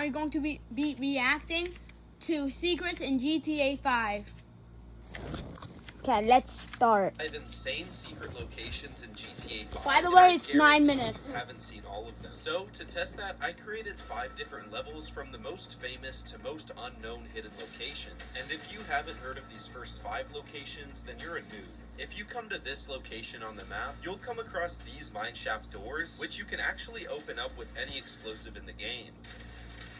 are going to be reacting to secrets in GTA 5. Okay, let's start. 5 insane secret locations in GTA 5. By the way, it's and I 9 guarantee minutes. You haven't seen all of them. So, to test that, I created 5 different levels from the most famous to most unknown hidden location. And if you haven't heard of these first 5 locations, then you're a noob. If you come to this location on the map, you'll come across these mineshaft doors, which you can actually open up with any explosive in the game.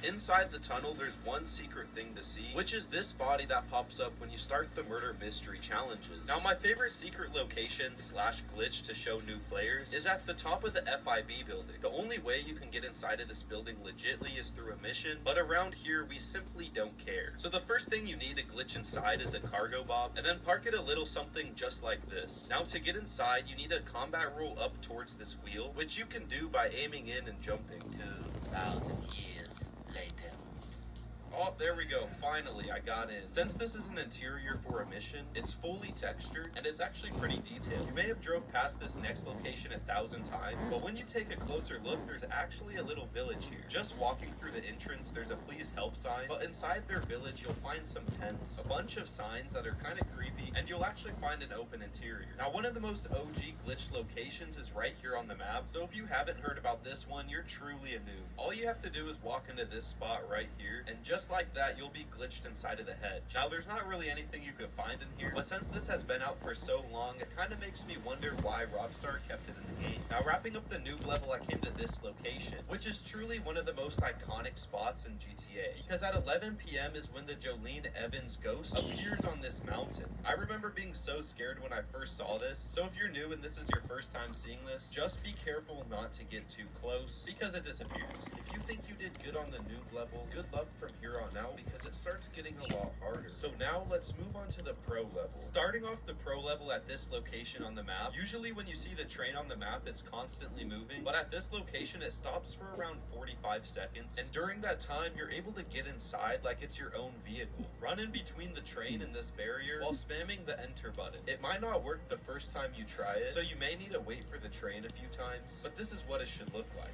Inside the tunnel, there's one secret thing to see, which is this body that pops up when you start the murder mystery challenges. Now, my favorite secret location / glitch to show new players is at the top of the FIB building. The only way you can get inside of this building legitly is through a mission, but around here, we simply don't care. So the first thing you need to glitch inside is a cargo bob, and then park it a little something just like this. Now, to get inside, you need a combat roll up towards this wheel, which you can do by aiming in and jumping. 2,000 years later. Oh, there we go. Finally, I got in. Since this is an interior for a mission, it's fully textured, and it's actually pretty detailed. You may have drove past this next location 1,000 times, but when you take a closer look, there's actually a little village here. Just walking through the entrance, there's a please help sign, but inside their village, you'll find some tents, a bunch of signs that are kind of creepy, and you'll actually find an open interior. Now, one of the most OG glitch locations is right here on the map, so if you haven't heard about this one, you're truly a noob. All you have to do is walk into this spot right here, and just like that, you'll be glitched inside of the hedge. Now, there's not really anything you could find in here, but since this has been out for so long, it kind of makes me wonder why Rockstar kept it in the game. Now, wrapping up the noob level, I came to this location, which is truly one of the most iconic spots in GTA, because at 11 p.m. is when the Jolene Evans ghost appears on this mountain. I remember being so scared when I first saw this, so if you're new and this is your first time seeing this, just be careful not to get too close, because it disappears. If you think you did good on the noob level, good luck from here on out, because it starts getting a lot harder. So now let's move on to the pro level. Starting off the pro level at this location on the map, usually when you see the train on the map, it's constantly moving, but at this location, it stops for around 45 seconds, and during that time, you're able to get inside like it's your own vehicle. Run in between the train and this barrier while spamming the enter button. It might not work the first time you try it, so you may need to wait for the train a few times, but this is what it should look like.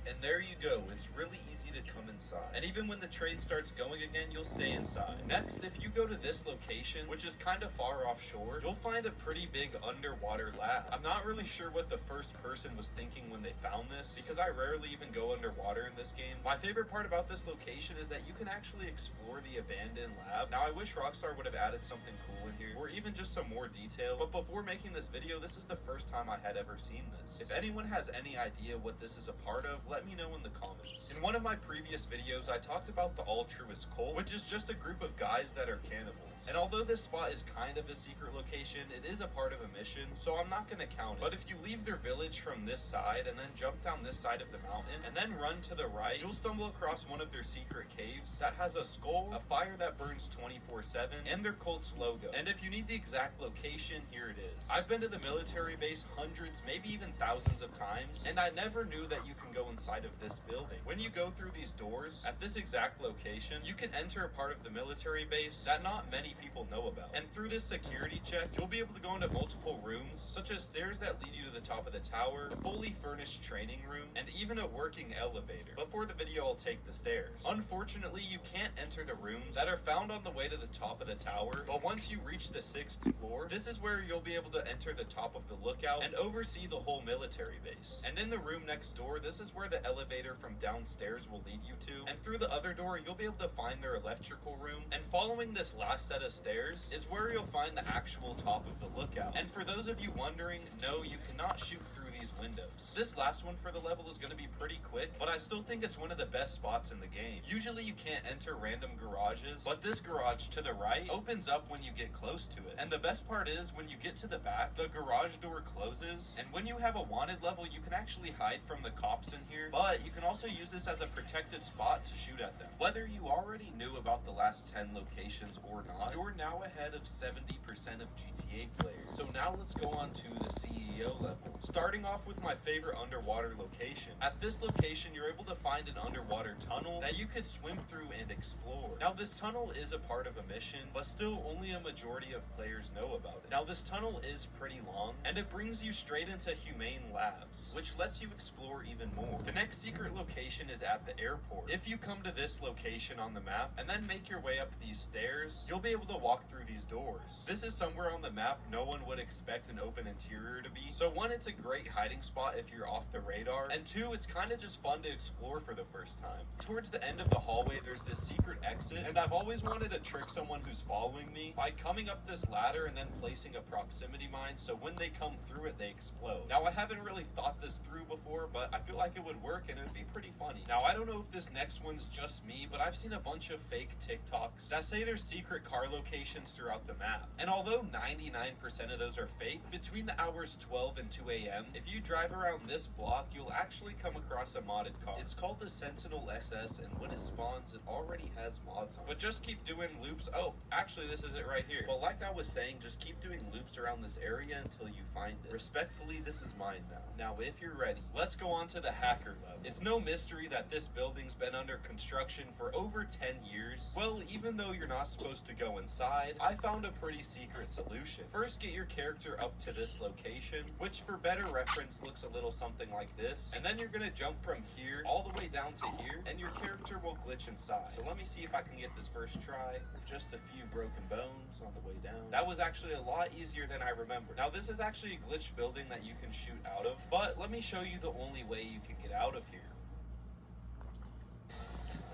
And there you go, it's really easy to come inside. And even when the train starts going again, you'll stay inside. Next, if you go to this location, which is kind of far offshore, you'll find a pretty big underwater lab. I'm not really sure what the first person was thinking when they found this, because I rarely even go underwater in this game. My favorite part about this location is that you can actually explore the abandoned lab. Now, I wish Rockstar would have added something cool in here, or even just some more detail, but before making this video, this is the first time I had ever seen this. If anyone has any idea what this is a part of, let me know in the comments. In one of my previous videos, I talked about the Altruist Cult, which is just a group of guys that are cannibals. And although this spot is kind of a secret location, it is a part of a mission, so I'm not going to count it. But if you leave their village from this side and then jump down this side of the mountain and then run to the right, you'll stumble across one of their secret caves that has a skull, a fire that burns 24/7, and their cult's logo. And if you need the exact location, here it is. I've been to the military base hundreds, maybe even thousands of times, and I never knew that you can go inside of this building. When you go through these doors, at this exact location, you can enter a part of the military base that not many people know about. And through this security check, you'll be able to go into multiple rooms, such as stairs that lead you to the top of the tower, a fully furnished training room, and even a working elevator. But for the video, I'll take the stairs. Unfortunately, you can't enter the rooms that are found on the way to the top of the tower, but once you reach the 6th floor, this is where you'll be able to enter the top of the lookout and oversee the whole military base. And in the room next door, this is where the elevator from downstairs will lead you to, and through the other door, you'll be able to find their electrical room, and following this last set of stairs is where you'll find the actual top of the lookout. And for those of you wondering, no, you cannot shoot through these windows. This last one for the level is going to be pretty quick, but I still think it's one of the best spots in the game. Usually you can't enter random garages, but this garage to the right opens up when you get close to it. And the best part is, when you get to the back, the garage door closes, and when you have a wanted level, you can actually hide from the cops in here, but you can also use this as a protected spot to shoot at them. Whether you already knew about the last 10 locations or not, you're now ahead of 70% of GTA players. So now let's go on to the CEO level. Starting off with my favorite underwater location. At this location, you're able to find an underwater tunnel that you could swim through and explore. Now, this tunnel is a part of a mission, but still only a majority of players know about it. Now, this tunnel is pretty long, and it brings you straight into Humane Labs, which lets you explore even more. The next secret location is at the airport. If you come to this location on the map, and then make your way up these stairs, you'll be able to walk through these doors. This is somewhere on the map no one would expect an open interior to be. So one, it's a great hiding spot if you're off the radar, and two, it's kind of just fun to explore for the first time. Towards the end of the hallway, there's this secret exit, and I've always wanted to trick someone who's following me by coming up this ladder and then placing a proximity mine so when they come through it, they explode. Now, I haven't really thought this through before, but I feel like it would work and it would be pretty funny. Now, I don't know if this next one's just me, but I've seen a bunch of fake TikToks that say there's secret car locations throughout the map. And although 99% of those are fake, between the hours 12 and 2 a.m., if you drive around this block, you'll actually come across a modded car. It's called the Sentinel SS, and when it spawns, it already has mods on it. But just keep doing loops. Oh, actually, this is it right here. Well, like I was saying, just keep doing loops around this area until you find it. Respectfully, this is mine now. Now, if you're ready, let's go on to the hacker level. It's no mystery that this building's been under construction for over 10 years. Well, even though you're not supposed to go inside, I found a pretty secret solution. First, get your character up to this location, which for better reference looks a little something like this. And then you're gonna jump from here all the way down to here, and your character will glitch inside. So let me see if I can get this first try with just a few broken bones on the way down. That was actually a lot easier than I remember. Now, this is actually a glitched building that you can shoot out of, but let me show you the only way you can get out of here.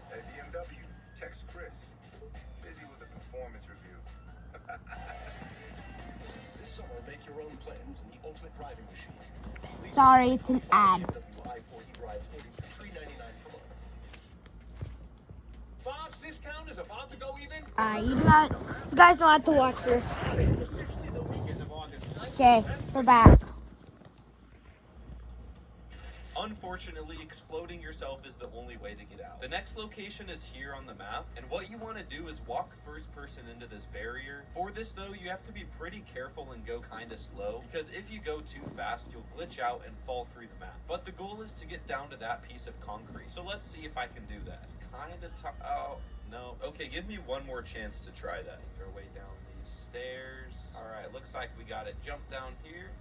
Hey, BMW, text Chris. Busy with the performance review. This summer, make your own plans in the ultimate driving machine. Sorry, it's an ad. BMW i4 eDrive 40 for $399 per month. Bob's discount is about to go even. You guys don't have to watch this. Okay, we're back. Unfortunately, exploding yourself is the only way to get out. The next location is here on the map, and what you want to do is walk first person into this barrier. For this though, you have to be pretty careful and go kind of slow, because if you go too fast, you'll glitch out and fall through the map. But the goal is to get down to that piece of concrete. So let's see if I can do that. It's kind of oh, no. Okay, give me one more chance to try that. Make our way down these stairs. All right, looks like we got it. Jump down here.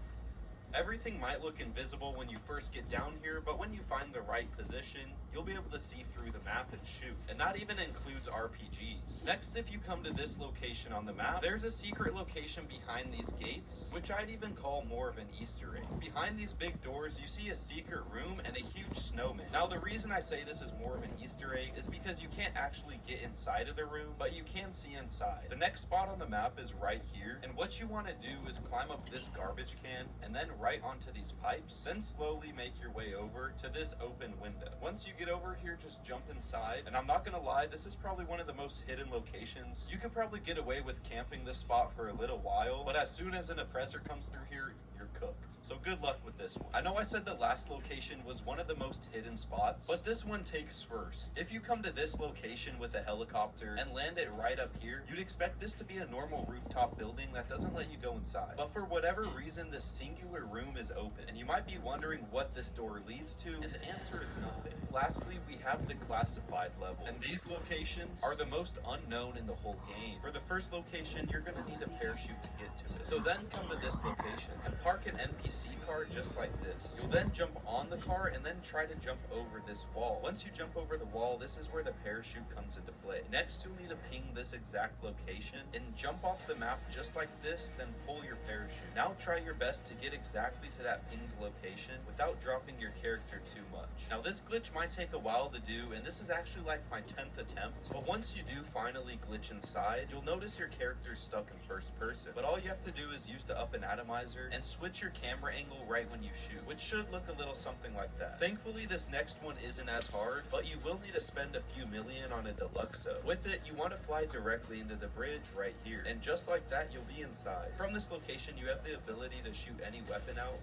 Everything might look invisible when you first get down here, but when you find the right position, you'll be able to see through the map and shoot. And that even includes RPGs. Next, if you come to this location on the map, there's a secret location behind these gates, which I'd even call more of an Easter egg. Behind these big doors, you see a secret room and a huge snowman. Now, the reason I say this is more of an Easter egg is because you can't actually get inside of the room, but you can see inside. The next spot on the map is right here, and what you want to do is climb up this garbage can and then right onto these pipes, then slowly make your way over to this open window. Once you get over here, just jump inside, and I'm not gonna lie, this is probably one of the most hidden locations. You could probably get away with camping this spot for a little while, but as soon as an oppressor comes through here, you're cooked. So good luck with this one. I know I said the last location was one of the most hidden spots, but this one takes first. If you come to this location with a helicopter and land it right up here, you'd expect this to be a normal rooftop building that doesn't let you go inside. But for whatever reason, this singular room is open, and you might be wondering what this door leads to, and the answer is nothing. Lastly, we have the classified level, and these locations are the most unknown in the whole game. For the first location, you're gonna need a parachute to get to it. So then come to this location and park an NPC car just like this. You'll then jump on the car and then try to jump over this wall. Once you jump over the wall, this is where the parachute comes into play. Next, you'll need to ping this exact location and jump off the map just like this, then pull your parachute. Now try your best to get exactly to that pinged location without dropping your character too much. Now this glitch might take a while to do, and this is actually like my 10th attempt, but once you do finally glitch inside, you'll notice your character's stuck in first person. But all you have to do is use the up and atomizer and switch your camera angle right when you shoot, which should look a little something like that. Thankfully, this next one isn't as hard, but you will need to spend a few million on a Deluxo. With it, you want to fly directly into the bridge right here, and just like that, you'll be inside. From this location, you have the ability to shoot any weapon out,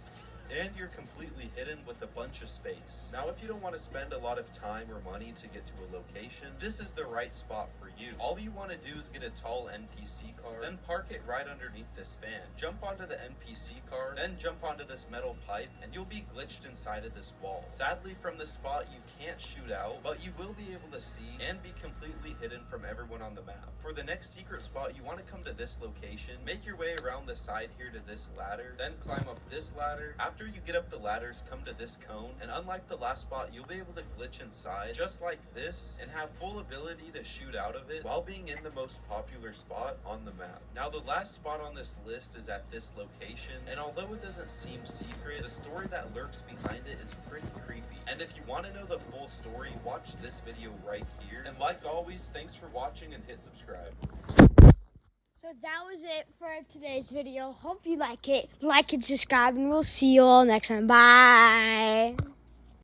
and you're completely hidden with a bunch of space. Now, if you don't want to spend a lot of time or money to get to a location, this is the right spot for you. All you want to do is get a tall NPC car, then park it right underneath this fan. Jump onto the NPC car, then jump onto this metal pipe, and you'll be glitched inside of this wall. Sadly, from this spot, you can't shoot out, but you will be able to see and be completely hidden from everyone on the map. For the next secret spot, you want to come to this location, make your way around the side here to this ladder, then climb up this ladder. After you get up the ladders, come to this cone, and unlike the last spot, you'll be able to glitch inside just like this and have full ability to shoot out of it while being in the most popular spot on the map. Now, the last spot on this list is at this location, and although it doesn't seem secret, the story that lurks behind it is pretty creepy. And if you want to know the full story, watch this video right here. And like always, thanks for watching and hit subscribe. So that was it for today's video. Hope you like it. Like and subscribe, and we'll see you all next time. Bye.